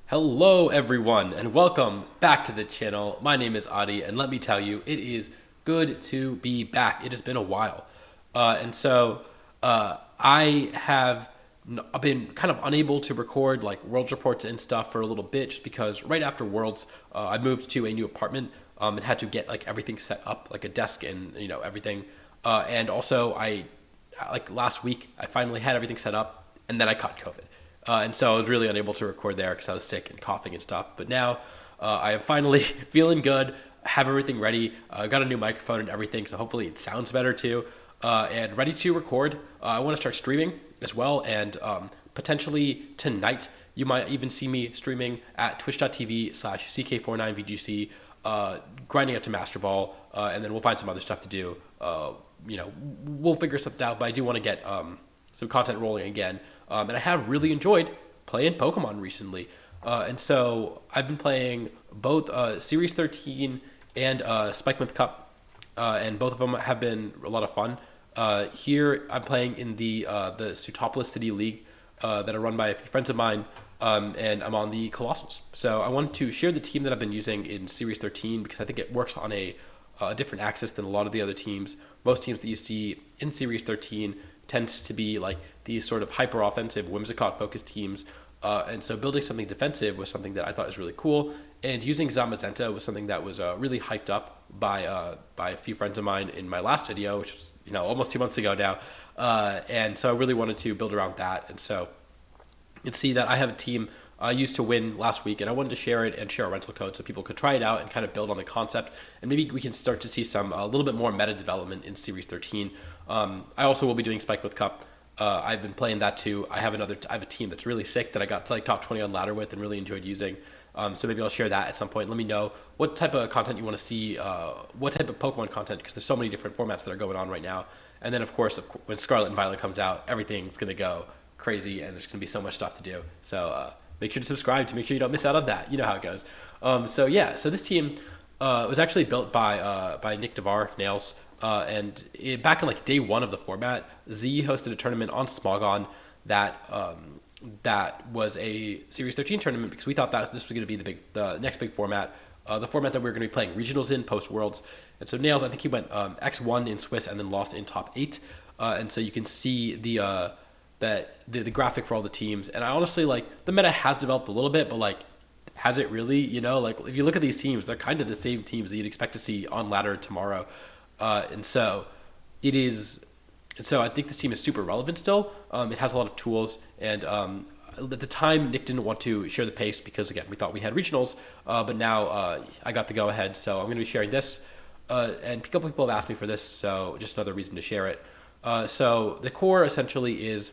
Hello everyone and welcome back to the channel. My name is Adi and let me tell you, it is good to be back. It has been a while. I have been kind of unable to record like Worlds reports and stuff for a little bit just because right after Worlds, I moved to a new apartment and had to get like everything set up, like a desk and everything. And also I like last week I finally had everything set up and then I caught COVID. And so I was really unable to record there because I was sick and coughing and stuff. But now I am finally feeling good, have everything ready, got a new microphone and everything, so hopefully it sounds better too, and ready to record. I want to start streaming as well, and potentially tonight you might even see me streaming at twitch.tv/CK49VGC, grinding up to Master Ball, and then we'll find some other stuff to do. We'll figure something out, but I do want to get some content rolling again. And I have really enjoyed playing Pokemon recently. And so I've been playing both Series 13 and Spikemonth Cup, and both of them have been a lot of fun. Here I'm playing in the Sootopolis City League that are run by a few friends of mine, and I'm on the Colossals. So I wanted to share the team that I've been using in Series 13 because I think it works on a different axis than a lot of the other teams. Most teams that you see in Series 13 tends to be like these sort of hyper offensive Whimsicott focused teams, and so building something defensive was something that I thought was really cool, and using Zamazenta was something that was really hyped up by a few friends of mine in my last video, which was almost 2 months ago now, and so I really wanted to build around that. And so you can see that I have a team I used to win last week, and I wanted to share it and share a rental code so people could try it out and kind of build on the concept, and maybe we can start to see some a little bit more meta development in Series 13. I also will be doing Spikemonth Cup. I've been playing that too. I have a team that's really sick that I got to like top 20 on ladder with and really enjoyed using. So maybe I'll share that at some point. Let me know what type of content you want to see, what type of Pokemon content, because there's so many different formats that are going on right now. And then of course, when Scarlet and Violet comes out, everything's gonna go crazy, and there's gonna be so much stuff to do. So make sure to subscribe to make sure you don't miss out on that. You know how it goes. So this team was actually built by Nick Navarre, Nails, back in like day one of the format, Z hosted a tournament on Smogon that was a Series 13 tournament because we thought that this was going to be the next big format, the format that we were going to be playing regionals in post Worlds. And so Nails, I think he went X1 in Swiss and then lost in top 8. And so you can see the graphic for all the teams. And I honestly like the meta has developed a little bit, but like, has it really? Like if you look at these teams, they're kind of the same teams that you'd expect to see on ladder tomorrow. And so it is. So I think this team is super relevant still. It has a lot of tools, and at the time Nick didn't want to share the pace because again we thought we had regionals, but now I got the go ahead, so I'm going to be sharing this. And a couple people have asked me for this, so just another reason to share it. So the core essentially is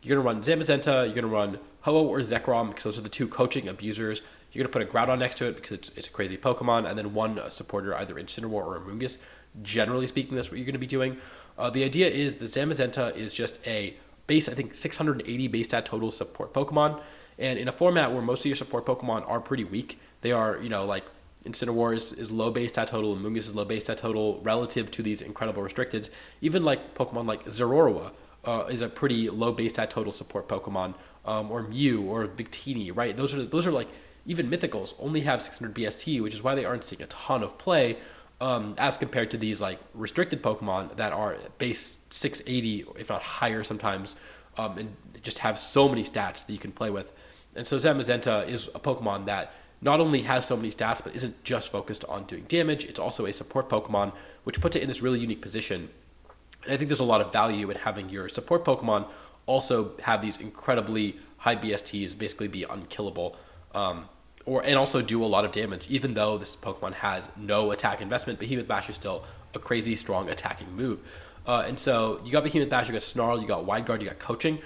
you're going to run Zamazenta, you're going to run Ho-Oh or Zekrom because those are the two coaching abusers. You're going to put a Groudon next to it because it's a crazy Pokemon, and then one supporter, either Incineroar or Amoonguss. Generally speaking, that's what you're going to be doing. The idea is the Zamazenta is just a base, I think 680 base stat total support Pokemon, and in a format where most of your support Pokemon are pretty weak, they are, like Incineroar is low base stat total, and Amoonguss is low base stat total relative to these incredible restricteds. Even like Pokemon like Zeraora is a pretty low base stat total support Pokemon, or Mew or Victini, right? Those are like, even Mythicals only have 600 BST, which is why they aren't seeing a ton of play, as compared to these like restricted Pokemon that are base 680, if not higher sometimes, and just have so many stats that you can play with. And so Zamazenta is a Pokemon that not only has so many stats, but isn't just focused on doing damage. It's also a support Pokemon, which puts it in this really unique position. And I think there's a lot of value in having your support Pokemon also have these incredibly high BSTs, basically be unkillable. And also do a lot of damage, even though this Pokemon has no attack investment. Behemoth Bash is still a crazy strong attacking move. And so you got Behemoth Bash, you got Snarl, you got Wide Guard, you got Coaching.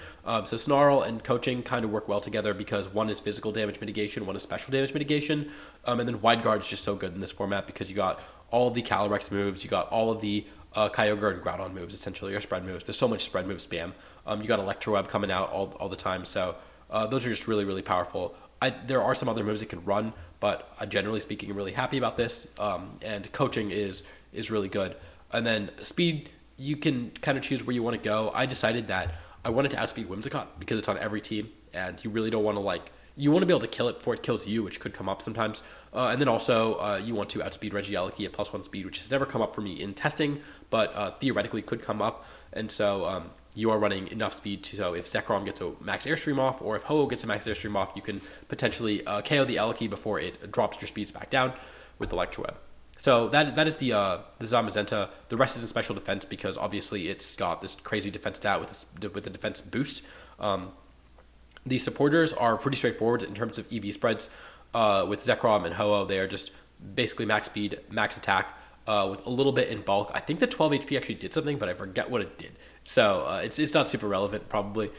So Snarl and Coaching kind of work well together because one is physical damage mitigation, one is special damage mitigation. And then Wide Guard is just so good in this format because you got all of the Calyrex moves, you got all of the Kyogre and Groudon moves, essentially, or spread moves. There's so much spread move spam. You got Electroweb coming out all the time. So those are just really, really powerful. There are some other moves it can run, but generally speaking, I'm really happy about this. And Coaching is really good. And then speed, you can kind of choose where you want to go. I decided that I wanted to outspeed Whimsicott because it's on every team, and you really don't want to like you want to be able to kill it before it kills you, which could come up sometimes. And then also, you want to outspeed Regieleki at +1 speed, which has never come up for me in testing, but theoretically could come up. And so you are running enough speed so if Zekrom gets a max airstream off, or if Ho gets a max airstream off, you can potentially KO the Eleki before it drops your speeds back down with Electro Web. So that is the Zamazenta. The rest is in special defense because obviously it's got this crazy defense stat with the defense boost. The supporters are pretty straightforward in terms of EV spreads. With Zekrom and Ho-Oh, they are just basically max speed, max attack, with a little bit in bulk. I think the 12 HP actually did something, but I forget what it did. So it's not super relevant probably.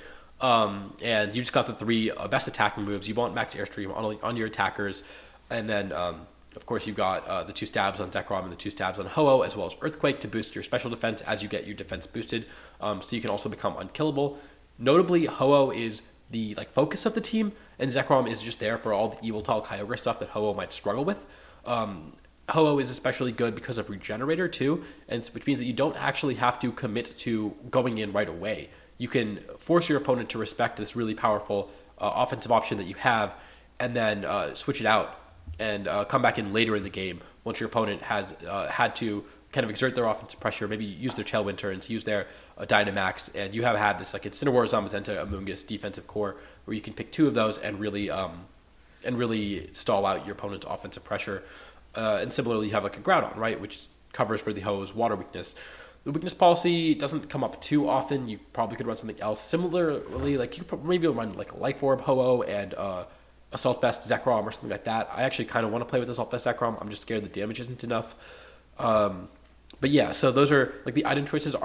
And you just got the 3 best attacking moves. You want max airstream on your attackers, and then of course you've got the 2 stabs on Zekrom and the 2 stabs on Ho-Oh, as well as Earthquake to boost your special defense as you get your defense boosted. So you can also become unkillable. Notably, Ho-Oh is the focus of the team, and Zekrom is just there for all the evil tall Kyogre stuff that Ho-Oh might struggle with. Ho-Oh is especially good because of Regenerator too, and which means that you don't actually have to commit to going in right away. You can force your opponent to respect this really powerful offensive option that you have, and then switch it out and come back in later in the game once your opponent has had to kind of exert their offensive pressure, maybe use their Tailwind turns, use their Dynamax, and you have had this Incineroar, Zamazenta, Amoonguss defensive core where you can pick 2 of those and really stall out your opponent's offensive pressure. And similarly, you have a Groudon, right, which covers for the Ho-Oh's water weakness. The weakness policy doesn't come up too often. You probably could run something else. Similarly, you could maybe run a Life Orb Ho-Oh and Assault Vest Zekrom or something like that. I actually kind of want to play with Assault Vest Zekrom. I'm just scared the damage isn't enough. But yeah, so those are the item choices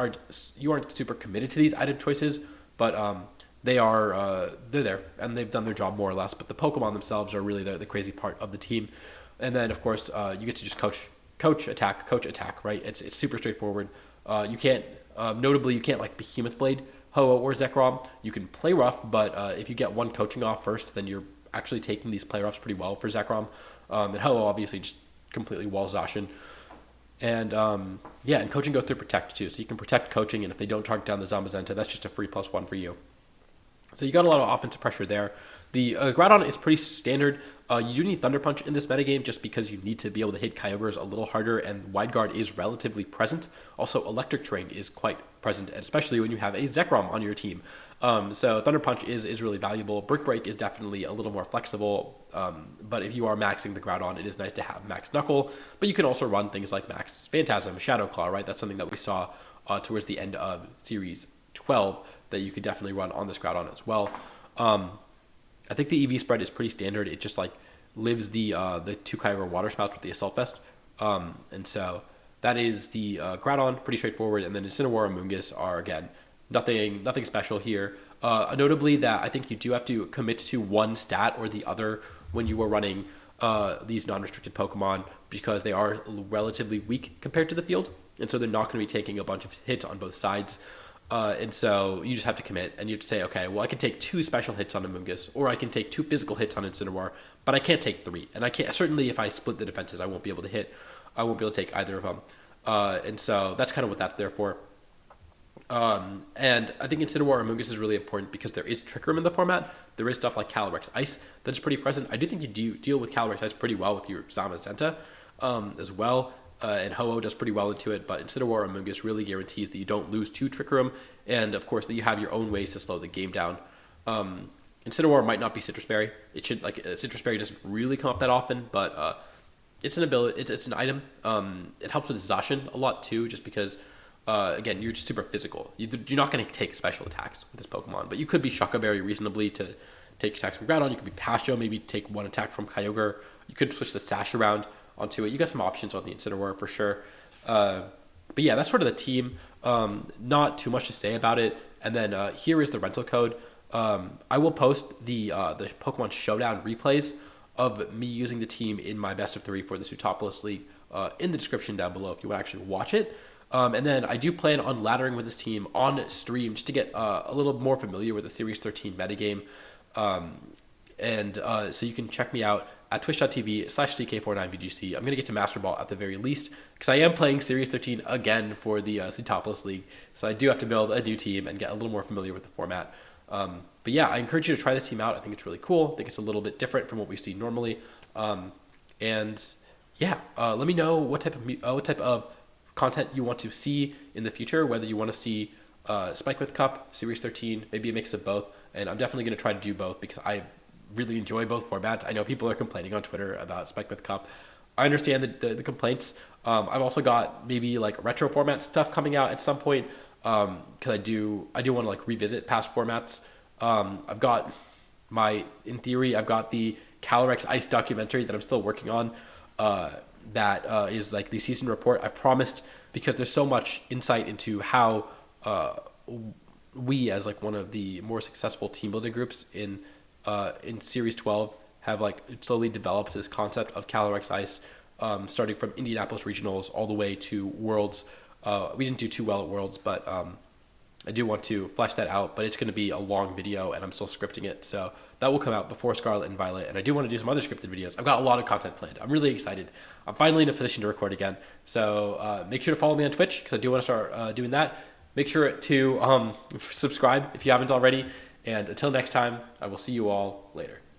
you aren't super committed to these item choices, but they're there and they've done their job more or less. But the Pokemon themselves are really the crazy part of the team. And then of course you get to just coach attack, right? It's super straightforward. You can't notably you can't Behemoth Blade Ho-Oh or Zekrom. You can play rough, but if you get 1 coaching off first, then you're actually taking these play roughs pretty well for Zekrom. And Ho-Oh obviously just completely walls Zacian. And and coaching goes through protect too, so you can protect coaching, and if they don't target down the Zamazenta, that's just a free +1 for you. So you got a lot of offensive pressure there. The Groudon is pretty standard. You do need Thunder Punch in this metagame just because you need to be able to hit Kyogres a little harder, and Wide Guard is relatively present. Also, Electric Terrain is quite present, especially when you have a Zekrom on your team. So Thunder Punch is really valuable. Brick Break is definitely a little more flexible, but if you are maxing the Groudon, it is nice to have Max Knuckle. But you can also run things like Max Phantasm, Shadow Claw, right? That's something that we saw towards the end of Series 12 that you could definitely run on this Groudon as well. I think the EV spread is pretty standard. It just lives the 2 Kyogre Water Spouts with the Assault Vest. And so that is the Groudon, pretty straightforward. And then Incineroar and Amoonguss are, again, nothing special here. Notably that I think you do have to commit to 1 stat or the other when you are running these non-restricted Pokemon, because they are relatively weak compared to the field. And so they're not going to be taking a bunch of hits on both sides. And so you just have to commit, and you have to say, okay, well, I can take 2 special hits on Amoonguss, or I can take 2 physical hits on Incineroar, but I can't take 3. And I can't, certainly if I split the defenses, I won't be able to hit. I won't be able to take either of them. And so that's kind of what that's there for. And I think Incineroar and Amoonguss is really important because there is Trick Room in the format. There is stuff like Calyrex Ice that's pretty present. I do think you do deal with Calyrex Ice pretty well with your Zamazenta as well. And Ho-Oh does pretty well into it, but Incineroar and Amoonguss really guarantees that you don't lose to Trick Room, and of course that you have your own ways to slow the game down. Incineroar might not be Citrus Berry. It should Citrus Berry doesn't really come up that often, but it's an ability. It's an item. It helps with Zacian a lot too, just because again you're just super physical. You're not going to take special attacks with this Pokemon, but you could be Shucca Berry reasonably to take attacks from Groudon. You could be Pastio, maybe take 1 attack from Kyogre. You could switch the Sash around onto it. You got some options on the Incineroar for sure. But yeah, that's sort of the team. Not too much to say about it. And then here is the rental code. I will post the Pokemon Showdown replays of me using the team in my best of 3 for the Sootopolis League in the description down below if you want to actually watch it. And then I do plan on laddering with this team on stream just to get a little more familiar with the Series 13 metagame. So you can check me out at twitch.tv/CK49VGC. I'm going to get to Master Ball at the very least, because I am playing Series 13 again for the Sootopolis League. So I do have to build a new team and get a little more familiar with the format. But yeah, I encourage you to try this team out. I think it's really cool. I think it's a little bit different from what we see normally. And yeah, let me know what type of content you want to see in the future. Whether you want to see Spike with Cup, Series 13, maybe a mix of both. And I'm definitely going to try to do both because I really enjoy both formats. I know people are complaining on Twitter about Spike with Cup. I understand the complaints. I've also got maybe like retro format stuff coming out at some point because I do want to like revisit past formats. In theory, I've got the Calyrex Ice documentary that I'm still working on. That is like the season report. I've promised because there's so much insight into how we, as like one of the more successful team building groups in Series 12, have like slowly developed this concept of Calyrex Ice, starting from Indianapolis regionals all the way to Worlds. We didn't do too well at Worlds, but I do want to flesh that out. But it's going to be a long video, and I'm still scripting it, so that will come out before Scarlet and Violet. And I do want to do some other scripted videos. I've got a lot of content planned. I'm really excited. I'm finally in a position to record again. So make sure to follow me on Twitch because I do want to start doing that. Make sure to subscribe if you haven't already. And until next time, I will see you all later.